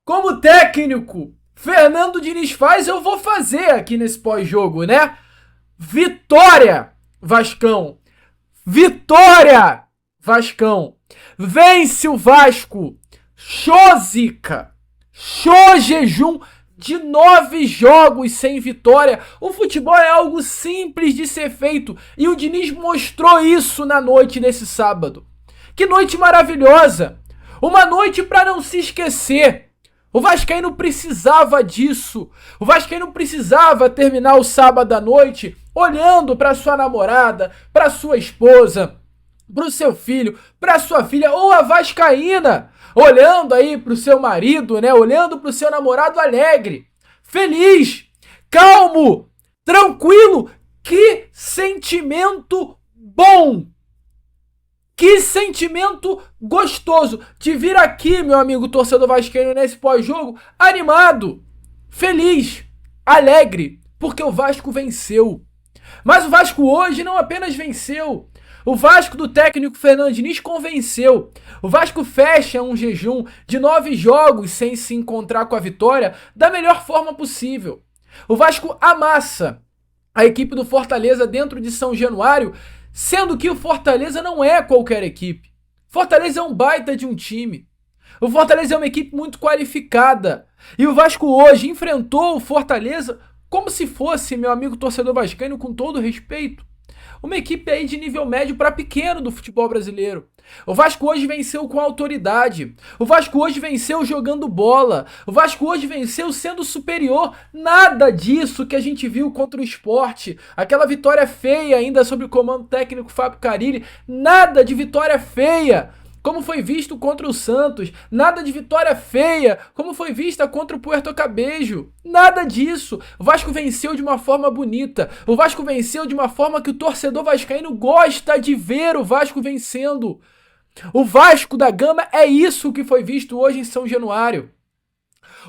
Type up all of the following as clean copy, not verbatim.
como técnico Fernando Diniz faz, eu vou fazer aqui nesse pós-jogo, né? Vitória, Vascão. Vitória, Vascão. Vence o Vasco. Show zica. Show jejum de 9 jogos sem vitória. O futebol é algo simples de ser feito. E o Diniz mostrou isso na noite desse sábado. Que noite maravilhosa. Uma noite para não se esquecer. O vascaíno precisava disso. O vascaíno precisava terminar o sábado à noite olhando para sua namorada, para sua esposa, para o seu filho, para sua filha, ou a vascaína olhando aí para o seu marido, né? Olhando para o seu namorado alegre, feliz, calmo, tranquilo. Que sentimento bom! Que sentimento gostoso de vir aqui, meu amigo torcedor vascaíno, nesse pós-jogo, animado, feliz, alegre, porque o Vasco venceu. Mas o Vasco hoje não apenas venceu, o Vasco do técnico Fernando Diniz convenceu. O Vasco fecha um jejum de 9 jogos sem se encontrar com a vitória da melhor forma possível. O Vasco amassa a equipe do Fortaleza dentro de São Januário, sendo que o Fortaleza não é qualquer equipe. Fortaleza é um baita de um time. O Fortaleza é uma equipe muito qualificada. E o Vasco hoje enfrentou o Fortaleza como se fosse, meu amigo torcedor vascaíno, com todo respeito, uma equipe aí de nível médio para pequeno do futebol brasileiro. O Vasco hoje venceu com autoridade. O Vasco hoje venceu jogando bola. O Vasco hoje venceu sendo superior. Nada disso que a gente viu contra o Sport. Aquela vitória feia ainda sob o comando técnico Fábio Carille. Nada de vitória feia como foi visto contra o Santos. Nada de vitória feia como foi vista contra o Puerto Cabello. Nada disso. O Vasco venceu de uma forma bonita. O Vasco venceu de uma forma que o torcedor vascaíno gosta de ver o Vasco vencendo. O Vasco da Gama é isso que foi visto hoje em São Januário.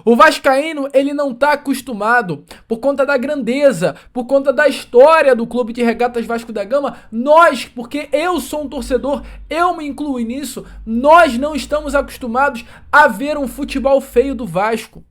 O vascaíno, ele não está acostumado, por conta da grandeza, por conta da história do Clube de Regatas Vasco da Gama, nós, porque eu sou um torcedor, eu me incluo nisso, nós não estamos acostumados a ver um futebol feio do Vasco.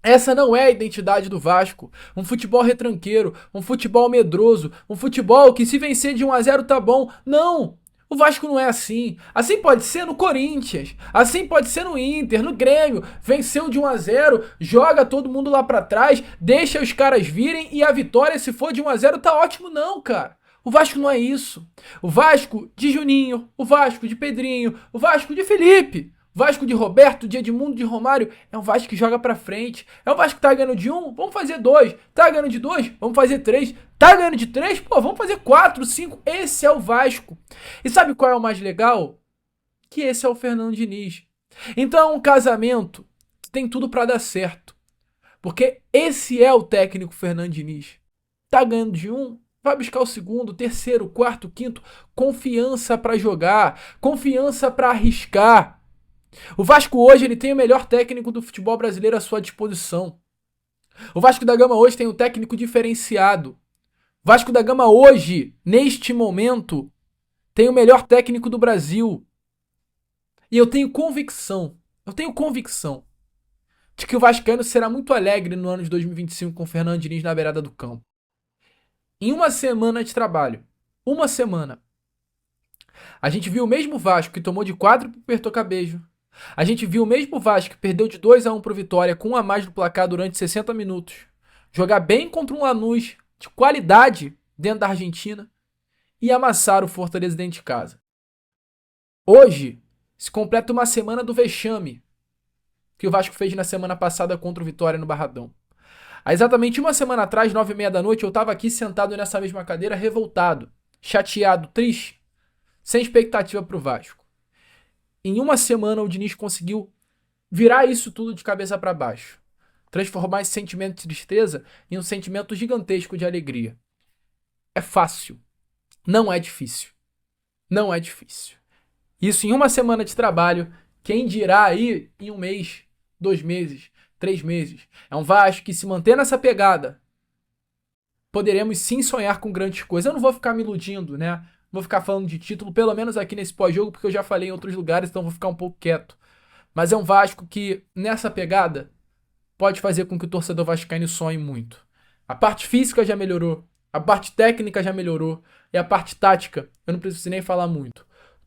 Essa não é a identidade do Vasco. Um futebol retranqueiro, um futebol medroso, um futebol que se vencer de 1-0 tá bom. Não! O Vasco não é assim. Assim pode ser no Corinthians, assim pode ser no Inter, no Grêmio. Venceu de 1-0, joga todo mundo lá pra trás, deixa os caras virem e a vitória, se for de 1-0, tá ótimo. Não, cara. O Vasco não é isso. O Vasco de Juninho, o Vasco de Pedrinho, o Vasco de Felipe, o Vasco de Roberto, de Edmundo, de Romário, é um Vasco que joga pra frente. É um Vasco que tá ganhando de 1, vamos fazer 2. Tá ganhando de 2, vamos fazer 3. Tá ganhando de 3, pô, vamos fazer 4, 5. Esse é o Vasco. E sabe qual é o mais legal? Que esse é o Fernando Diniz. Então é um casamento que tem tudo pra dar certo. Porque esse é o técnico Fernando Diniz. Tá ganhando de 1, vai buscar o segundo, terceiro, quarto, quinto. Confiança pra jogar, confiança pra arriscar. O Vasco hoje ele tem o melhor técnico do futebol brasileiro à sua disposição. O Vasco da Gama hoje tem um técnico diferenciado. O Vasco da Gama hoje, neste momento, tem o melhor técnico do Brasil. E eu tenho convicção de que o vascaíno será muito alegre no ano de 2025 com o Fernando Diniz na beirada do campo. Em uma semana de trabalho, a gente viu o mesmo Vasco que tomou de 4 pro Puerto Cabello. A gente viu o mesmo Vasco que perdeu de 2-1 pro Vitória com 1 a mais no placar durante 60 minutos. Jogar bem contra um Lanús de qualidade dentro da Argentina e amassar o Fortaleza dentro de casa. Hoje se completa uma semana do vexame que o Vasco fez na semana passada contra o Vitória no Barradão. Há exatamente uma semana atrás, 9h30 da noite, eu estava aqui sentado nessa mesma cadeira, revoltado, chateado, triste, sem expectativa pro Vasco. Em uma semana o Diniz conseguiu virar isso tudo de cabeça para baixo. Transformar esse sentimento de tristeza em um sentimento gigantesco de alegria. É fácil. Não é difícil. Não é difícil. Isso em uma semana de trabalho, quem dirá aí em 1 mês, 2 meses, 3 meses. É um Vasco que, se manter nessa pegada, poderemos sim sonhar com grandes coisas. Eu não vou ficar me iludindo, né? Vou ficar falando de título, pelo menos aqui nesse pós-jogo, porque eu já falei em outros lugares, então vou ficar um pouco quieto. Mas é um Vasco que, nessa pegada, pode fazer com que o torcedor vascaíno sonhe muito. A parte física já melhorou, a parte técnica já melhorou, e a parte tática, eu não preciso nem falar muito.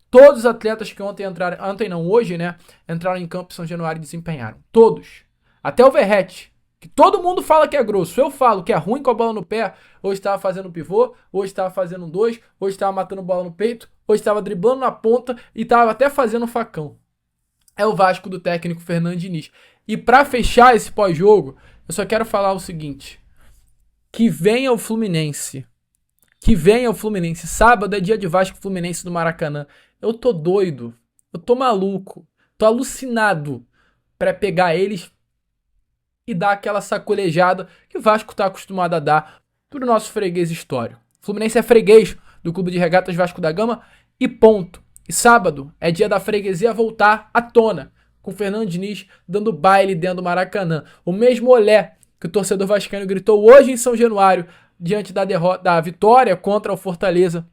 Todos os atletas que hoje, né, entraram em campo em São Januário e desempenharam. Todos. Até o Verratti, que todo mundo fala que é grosso. Eu falo que é ruim com a bola no pé. Hoje estava fazendo pivô, hoje estava fazendo um 2, hoje estava matando bola no peito, hoje estava driblando na ponta e estava até fazendo um facão. É o Vasco do técnico Fernando Diniz. E para fechar esse pós-jogo, eu só quero falar o seguinte. Que venha o Fluminense. Que venha o Fluminense. Sábado é dia de Vasco Fluminense no Maracanã. Eu tô doido. Eu tô maluco. Tô alucinado pra pegar eles e dar aquela sacolejada que o Vasco tá acostumado a dar pro nosso freguês histórico. O Fluminense é freguês do Clube de Regatas Vasco da Gama e ponto. E sábado é dia da freguesia voltar à tona, com o Fernando Diniz dando baile dentro do Maracanã. O mesmo olé que o torcedor vascaíno gritou hoje em São Januário, diante da vitória contra o Fortaleza,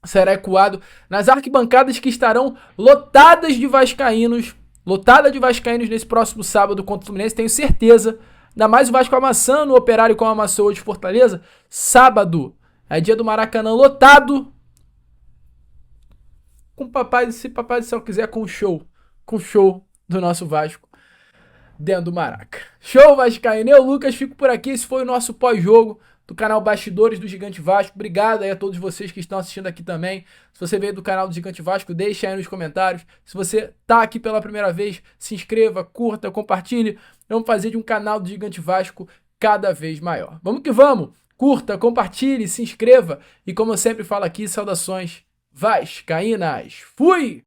será ecoado nas arquibancadas que estarão lotadas de vascaínos nesse próximo sábado contra o Fluminense, tenho certeza. Ainda mais o Vasco amassando o Operário como amassou hoje Fortaleza. Sábado é dia do Maracanã lotado. Se Papai do Céu quiser, com show do nosso Vasco dentro do Maraca. Show, vascaíno. Eu, Lucas, fico por aqui. Esse foi o nosso pós-jogo do canal Bastidores do Gigante Vasco. Obrigado aí a todos vocês que estão assistindo aqui também. Se você veio do canal do Gigante Vasco, deixa aí nos comentários. Se você tá aqui pela primeira vez, se inscreva, curta, compartilhe. Vamos fazer de um canal do Gigante Vasco cada vez maior. Vamos que vamos! Curta, compartilhe, se inscreva. E como eu sempre falo aqui, saudações vascaínas. Fui!